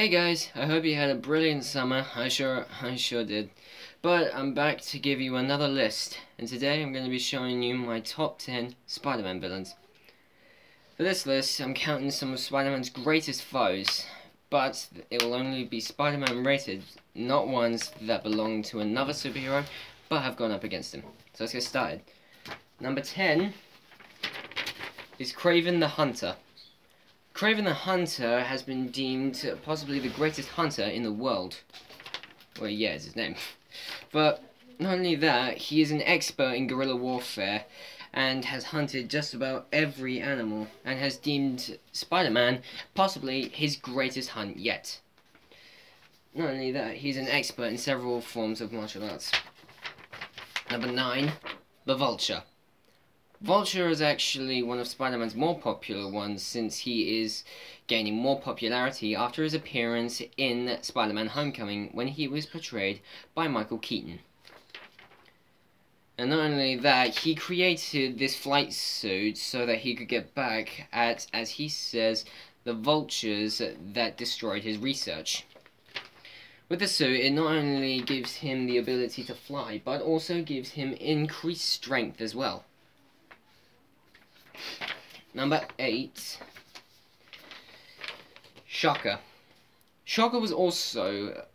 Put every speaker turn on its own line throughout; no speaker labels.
Hey guys, I hope you had a brilliant summer. I sure did. But I'm back to give you another list, and today I'm going to be showing you my top 10 Spider-Man villains. For this list, I'm counting some of Spider-Man's greatest foes, but it will only be Spider-Man rated, not ones that belong to another superhero, but have gone up against him. So let's get started. Number 10 is Kraven the Hunter. Kraven the Hunter has been deemed possibly the greatest hunter in the world. Well, yeah, it's his name. But not only that, he is an expert in guerrilla warfare and has hunted just about every animal and has deemed Spider-Man possibly his greatest hunt yet. Not only that, he's an expert in several forms of martial arts. Number 9, the Vulture. Vulture is actually one of Spider-Man's more popular ones since he is gaining more popularity after his appearance in Spider-Man Homecoming when he was portrayed by Michael Keaton. And not only that, he created this flight suit so that he could get back at, as he says, the vultures that destroyed his research. With the suit, it not only gives him the ability to fly, but also gives him increased strength as well. Number 8, Chaka. Chaka was also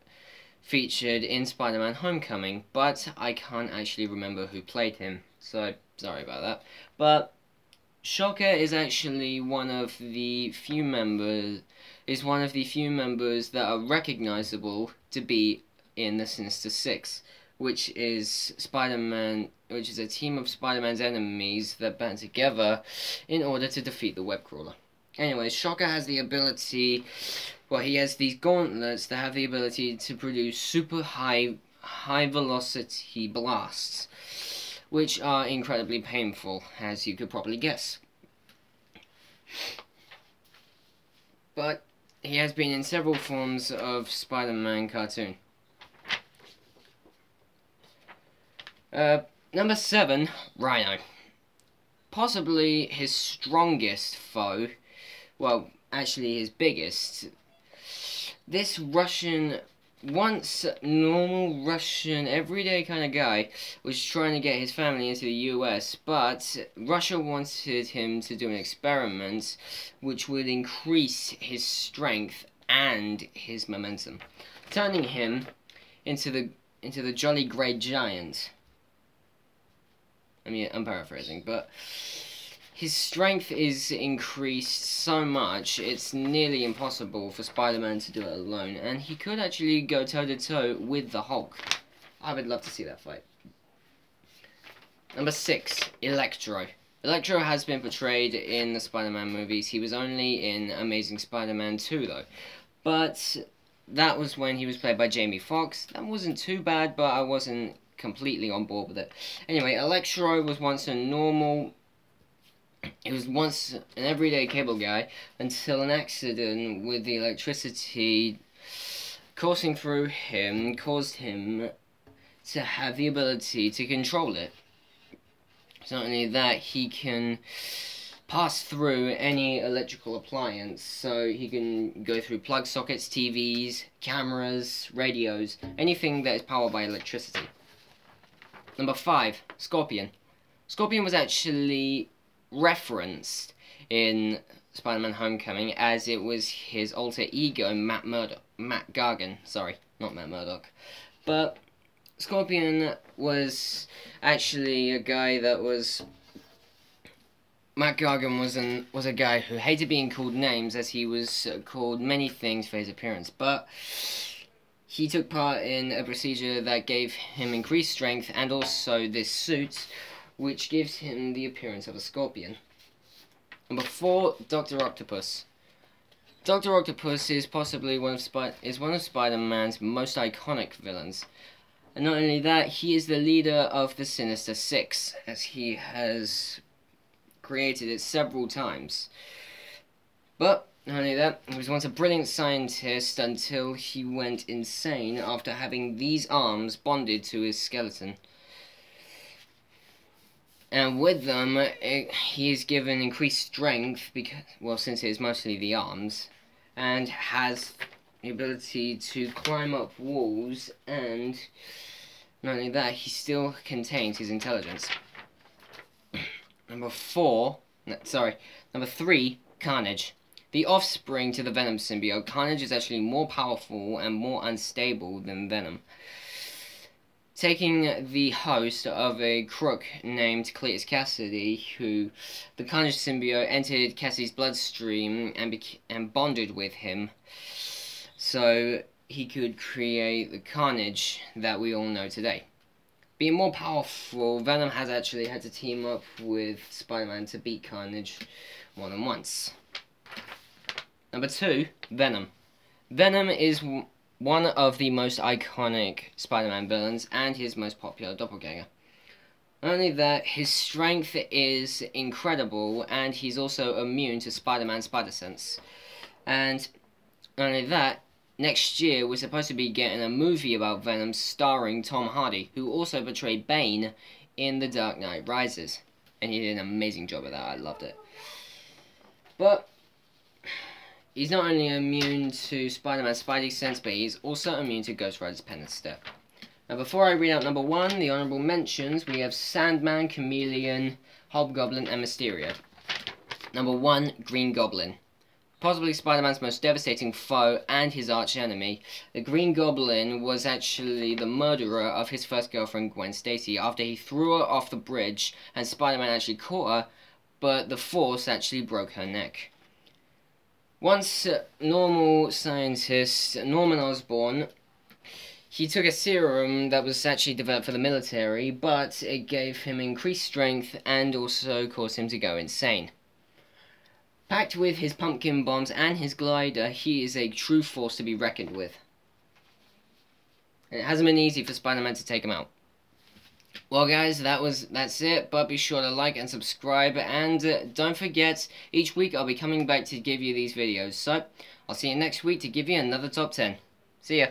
featured in Spider-Man Homecoming, but I can't actually remember who played him, so sorry about that. But Chaka is actually one of the few members that are recognizable to be in the Sinister Six, which is a team of Spider-Man's enemies that band together in order to defeat the web crawler. Anyways, Chaka has the ability, well, he has these gauntlets that have the ability to produce super high velocity blasts, which are incredibly painful, as you could probably guess. But he has been in several forms of Spider-Man cartoon. Number 7, Rhino. Possibly his strongest foe, well, actually his biggest. This once normal Russian, everyday kind of guy, was trying to get his family into the US, but Russia wanted him to do an experiment which would increase his strength and his momentum, turning him into the Jolly Grey Giant. I mean, I'm paraphrasing, but his strength is increased so much, it's nearly impossible for Spider-Man to do it alone, and he could actually go toe-to-toe with the Hulk. I would love to see that fight. Number 6, Electro. Electro has been portrayed in the Spider-Man movies. He was only in Amazing Spider-Man 2, though. But that was when he was played by Jamie Foxx. That wasn't too bad, but I wasn't completely on board with it. Anyway, Electro was once an everyday cable guy until an accident with the electricity coursing through him caused him to have the ability to control it. So not only that, he can pass through any electrical appliance, so he can go through plug sockets, TVs, cameras, radios, anything that is powered by electricity. Number 5, Scorpion. Scorpion was actually referenced in Spider-Man Homecoming as it was his alter ego, Matt Gargan. Sorry, not Matt Murdock. But Scorpion was actually a guy that was... Matt Gargan was a guy who hated being called names, as he was called many things for his appearance, but he took part in a procedure that gave him increased strength and also this suit, which gives him the appearance of a scorpion. Number 4, Dr. Octopus. Dr. Octopus is possibly one of Spider-Man's most iconic villains. And not only that, he is the leader of the Sinister Six, as he has created it several times. But not only that, he was once a brilliant scientist until he went insane after having these arms bonded to his skeleton. And with them, he is given increased strength, because, well, since it is mostly the arms, and has the ability to climb up walls, and not only that, he still contains his intelligence. Number 3, Carnage. The offspring to the Venom symbiote, Carnage is actually more powerful and more unstable than Venom. Taking the host of a crook named Cletus Cassidy, who the Carnage symbiote entered Cassidy's bloodstream and bonded with him, so he could create the Carnage that we all know today. Being more powerful, Venom has actually had to team up with Spider-Man to beat Carnage more than once. Number 2, Venom. Venom is one of the most iconic Spider-Man villains and his most popular doppelganger. Not only that, his strength is incredible, and he's also immune to Spider-Man's spider sense. And not only that, next year we're supposed to be getting a movie about Venom starring Tom Hardy, who also portrayed Bane in The Dark Knight Rises. And he did an amazing job of that, I loved it. But he's not only immune to Spider-Man's Spidey sense, but he's also immune to Ghost Rider's Penance Step. Now, before I read out number 1, the honourable mentions, we have Sandman, Chameleon, Hobgoblin, and Mysterio. Number 1, Green Goblin. Possibly Spider-Man's most devastating foe and his arch-enemy, the Green Goblin was actually the murderer of his first girlfriend, Gwen Stacy, after he threw her off the bridge, and Spider-Man actually caught her, but the Force actually broke her neck. Once normal scientist Norman Osborn, he took a serum that was actually developed for the military, but it gave him increased strength and also caused him to go insane. Packed with his pumpkin bombs and his glider, he is a true force to be reckoned with. And it hasn't been easy for Spider-Man to take him out. Well guys, that's it, but be sure to like and subscribe, and don't forget, each week I'll be coming back to give you these videos, so I'll see you next week to give you another top 10. See ya!